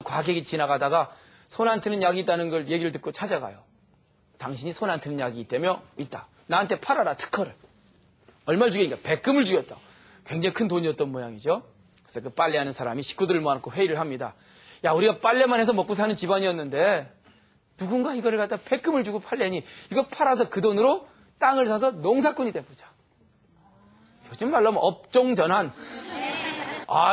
과객이 지나가다가 손 안 트는 약이 있다는 걸 얘기를 듣고 찾아가요. 당신이 손 안 트는 약이 있다며? 있다. 나한테 팔아라, 특허를. 얼마를 주겠니까? 백금을 주겠다. 굉장히 큰 돈이었던 모양이죠. 그래서 그 빨래하는 사람이 식구들을 모아놓고 회의를 합니다. 야, 우리가 빨래만 해서 먹고 사는 집안이었는데 누군가 이거를 갖다 백금을 주고 팔래니 이거 팔아서 그 돈으로 땅을 사서 농사꾼이 돼보자. 요즘 말로 하면 업종전환.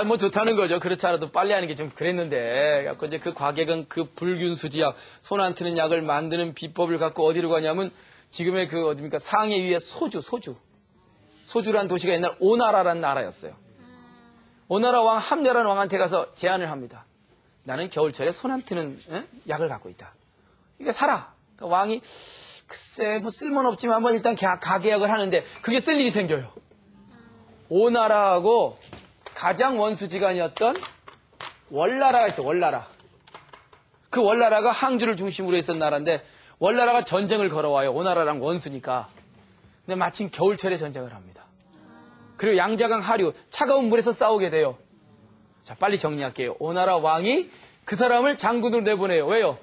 뭐 좋다는 거죠. 그렇지 않아도 빨래하는 게 좀 그랬는데. 갖고 이제 그 과객은 그 불균수지약, 손 안 트는 약을 만드는 비법을 갖고 어디로 가냐면 지금의 그 어디입니까? 상해 위에 소주란 도시가 옛날 오나라라는 나라였어요. 오나라 왕 함려라는 왕한테 가서 제안을 합니다. 나는 겨울철에 손 안 트는 약을 갖고 있다. 이거 사라. 그러니까 왕이 글쎄 뭐 쓸모는 없지만 한번 일단 가계약을 하는데 그게 쓸 일이 생겨요. 오나라하고 가장 원수지간이었던 월나라가 있어요. 월나라. 그 월나라가 항주를 중심으로 했던 나라인데 월나라가 전쟁을 걸어와요. 오나라랑 원수니까. 근데 마침 겨울철에 전쟁을 합니다. 그리고 양자강 하류, 차가운 물에서 싸우게 돼요. 자, 빨리 정리할게요. 오나라 왕이 그 사람을 장군으로 내보내요. 왜요?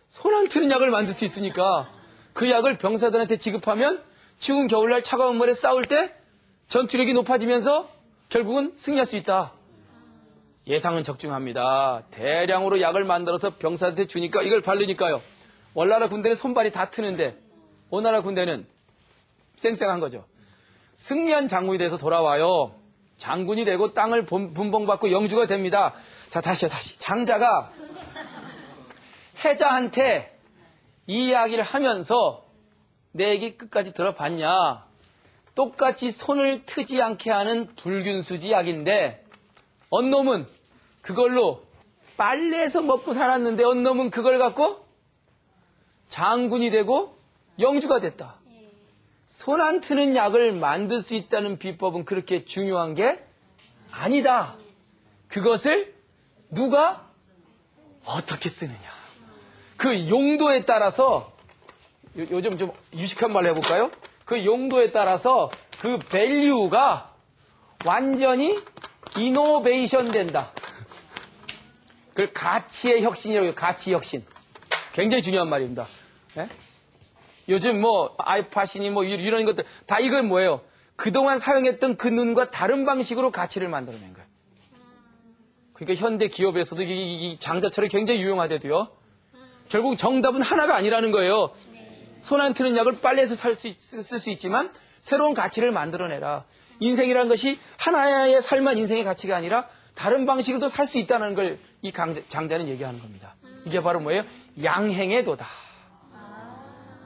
손 안 트는 약을 만들 수 있으니까 그 약을 병사들한테 지급하면 추운 겨울날 차가운 물에 싸울 때 전투력이 높아지면서 결국은 승리할 수 있다. 예상은 적중합니다. 대량으로 약을 만들어서 병사한테 주니까 이걸 바르니까요. 월나라 군대는 손발이 다 트는데 오나라 군대는 쌩쌩한 거죠. 승리한 장군이 돼서 돌아와요. 장군이 되고 땅을 분봉받고 영주가 됩니다. 자, 다시. 장자가 해자한테 이 이야기를 하면서 내 얘기 끝까지 들어봤냐? 똑같이 손을 트지 않게 하는 불균수지 약인데 언놈은 그걸로 빨래해서 먹고 살았는데 언놈은 그걸 갖고 장군이 되고 영주가 됐다. 손 안 트는 약을 만들 수 있다는 비법은 그렇게 중요한 게 아니다. 그것을 누가 어떻게 쓰느냐. 그 용도에 따라서 요즘 좀 유식한 말로 해볼까요? 그 용도에 따라서 그 밸류가 완전히 이노베이션 된다. 그걸 가치의 혁신이라고 해요. 가치 혁신. 굉장히 중요한 말입니다. 네? 요즘 뭐 아이팟이니 뭐 이런 것들 다 이건 뭐예요? 그동안 사용했던 그 눈과 다른 방식으로 가치를 만들어낸 거예요. 그러니까 현대 기업에서도 이 장자철이 굉장히 유용하대도요. 결국 정답은 하나가 아니라는 거예요. 손 안 트는 약을 빨래해서 쓸 수 있지만 새로운 가치를 만들어내라. 인생이라는 것이 하나의 삶만 인생의 가치가 아니라 다른 방식으로도 살 수 있다는 걸 이 장자는 얘기하는 겁니다. 이게 바로 뭐예요? 양행의 도다.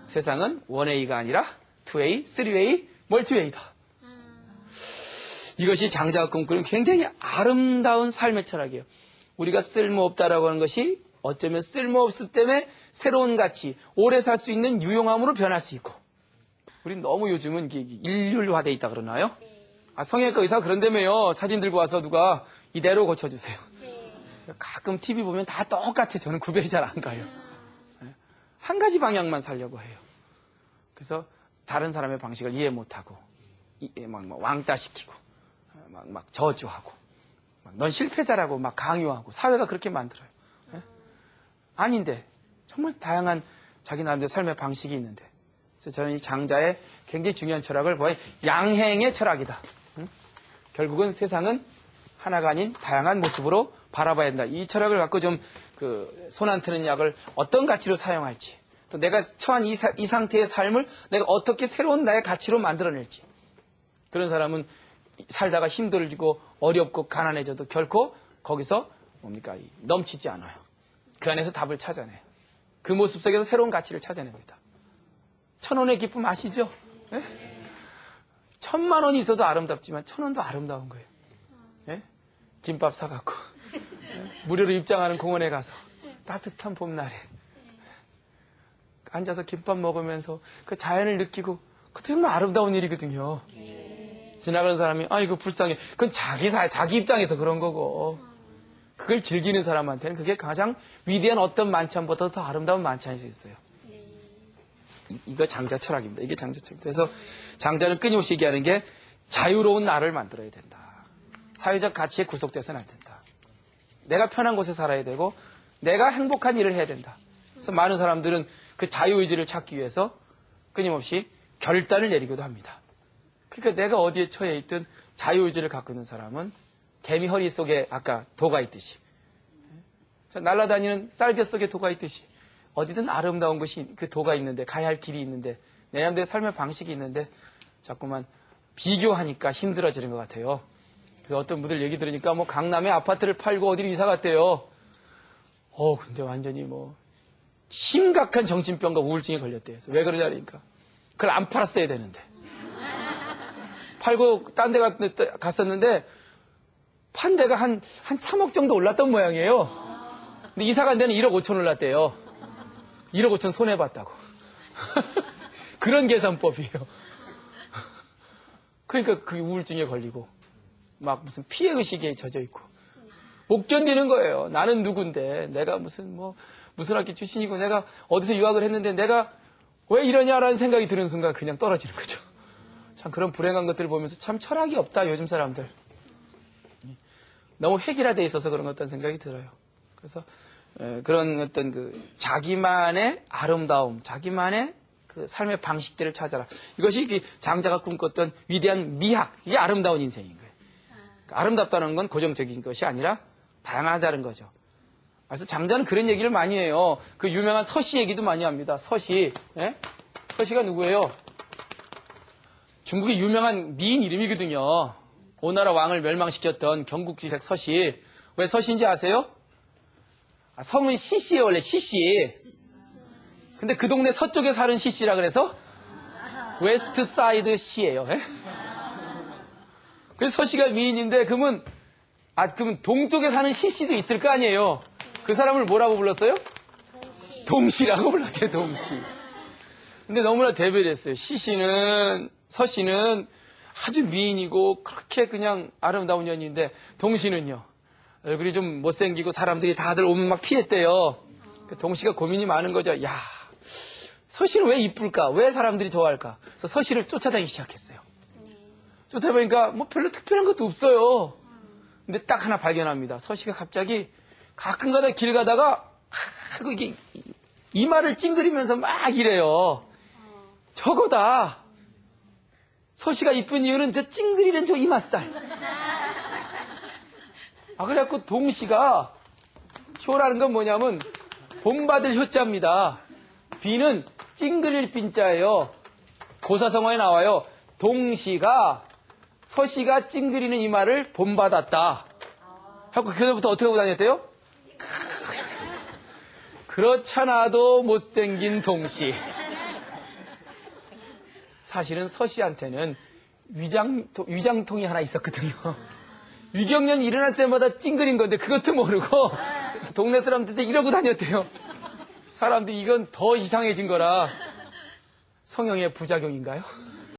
세상은 원웨이가 아니라 투웨이, 쓰리웨이, 멀티웨이다. 이것이 장자가 꿈꾸는 굉장히 아름다운 삶의 철학이에요. 우리가 쓸모없다라고 하는 것이 어쩌면 쓸모없을 때문에 새로운 가치, 오래 살 수 있는 유용함으로 변할 수 있고. 우린 너무 요즘은 일률화되어 있다 그러나요? 성형외과 의사가 그런다며요. 사진 들고 와서 누가 이대로 고쳐주세요. 가끔 TV 보면 다 똑같아. 저는 구별이 잘 안 가요. 한 가지 방향만 살려고 해요. 그래서 다른 사람의 방식을 이해 못하고 막 왕따시키고 막 저주하고 넌 실패자라고 막 강요하고 사회가 그렇게 만들어요. 아닌데 정말 다양한 자기 나름대로 삶의 방식이 있는데 그래서 저는 이 장자의 굉장히 중요한 철학을 보아 양행의 철학이다. 결국은 세상은 하나가 아닌 다양한 모습으로 바라봐야 된다. 이 철학을 갖고 좀 손 안 트는 약을 어떤 가치로 사용할지 또 내가 처한 이 상태의 삶을 내가 어떻게 새로운 나의 가치로 만들어낼지 그런 사람은 살다가 힘들어지고 어렵고 가난해져도 결코 거기서 넘치지 않아요. 그 안에서 답을 찾아내요. 그 모습 속에서 새로운 가치를 찾아냅니다. 1,000원의 기쁨 아시죠? 네? 1,000만 원이 있어도 아름답지만 1,000원도 아름다운 거예요. 네? 김밥 사갖고 무료로 입장하는 공원에 가서 따뜻한 봄날에 앉아서 김밥 먹으면서 그 자연을 느끼고 그것도 정말 아름다운 일이거든요. 지나가는 사람이 이거 불쌍해. 그건 자기 입장에서 그런 거고 그걸 즐기는 사람한테는 그게 가장 위대한 어떤 만찬보다 더 아름다운 만찬일 수 있어요. 이거 장자 철학입니다. 이게 장자 철학입니다. 그래서 장자는 끊임없이 얘기하는 게 자유로운 나를 만들어야 된다. 사회적 가치에 구속돼서는 안 된다. 내가 편한 곳에 살아야 되고 내가 행복한 일을 해야 된다. 그래서 많은 사람들은 그 자유의지를 찾기 위해서 끊임없이 결단을 내리기도 합니다. 그러니까 내가 어디에 처해 있든 자유의지를 갖고 있는 사람은 개미 허리 속에 아까 도가 있듯이, 날아다니는 쌀개 속에 도가 있듯이 어디든 아름다운 곳이, 그 도가 있는데, 가야 할 길이 있는데, 내 나름대로 삶의 방식이 있는데 자꾸만 비교하니까 힘들어지는 것 같아요. 그래서 어떤 분들 얘기 들으니까 뭐 강남에 아파트를 팔고 어디로 이사 갔대요. 근데 완전히 뭐 심각한 정신병과 우울증에 걸렸대요. 그래서 왜 그러냐니까 그걸 안 팔았어야 되는데, 팔고 딴 데 갔었는데 판 데가 한 3억 정도 올랐던 모양이에요. 근데 이사 간 데는 1억 5천 올랐대요. 1억 5천 손해봤다고. 그런 계산법이에요. 그러니까 그 우울증에 걸리고 막 무슨 피해의식에 젖어 있고 못 견디는 거예요. 나는 누군데, 내가 무슨 학교 출신이고 내가 어디서 유학을 했는데 내가 왜 이러냐라는 생각이 드는 순간 그냥 떨어지는 거죠. 참 그런 불행한 것들을 보면서 참 철학이 없다, 요즘 사람들. 너무 획일화되어 있어서 그런 것 같다는 생각이 들어요. 그래서 그런 어떤 그 자기만의 아름다움, 자기만의 그 삶의 방식들을 찾아라. 이것이 장자가 꿈꿨던 위대한 미학, 이게 아름다운 인생인 거예요. 그러니까 아름답다는 건 고정적인 것이 아니라 다양하다는 거죠. 그래서 장자는 그런 얘기를 많이 해요. 그 유명한 서씨 얘기도 많이 합니다. 서씨. 예? 서씨가 누구예요? 중국의 유명한 미인 이름이거든요. 오나라 왕을 멸망시켰던 경국지색 서씨. 왜 서씨인지 아세요? 성은 시씨예요, 원래 시씨. 근데 그 동네 서쪽에 사는 시씨라 그래서 웨스트 사이드 시예요. 예? 그래서 서씨가 미인인데 그러면 동쪽에 사는 시씨도 있을 거 아니에요. 그 사람을 뭐라고 불렀어요? 동시라고 불렀대요, 동시. 근데 너무나 대별했어요. 서씨는 아주 미인이고 그렇게 그냥 아름다운 년인데 동시는요, 얼굴이 좀 못생기고 사람들이 다들 오면 막 피했대요. 동시가 고민이 많은 거죠. 야, 서씨는 왜 이쁠까? 왜 사람들이 좋아할까? 그래서 서씨를 쫓아다니기 시작했어요. 쫓아보니까 뭐 별로 특별한 것도 없어요. 근데 딱 하나 발견합니다. 서씨가 갑자기 가끔가다 길 가다가 이게 이마를 찡그리면서 막 이래요. 저거다. 서씨가 이쁜 이유는 저 찡그리는 저 이맛살. 그래갖고 동시가, 효라는 건 뭐냐면 본받을 효자입니다. 비는 찡그릴 빈자예요. 고사성어에 나와요. 동시가 서씨가 찡그리는 이마를 본받았다. 하고 그때부터 어떻게 하고 다녔대요? 그렇잖아도 못생긴 동시. 사실은 서씨한테는 위장통이 하나 있었거든요. 위경련이 일어날 때마다 찡그린 건데 그것도 모르고 동네 사람들한테 이러고 다녔대요. 사람들이 이건 더 이상해진 거라 성형의 부작용인가요?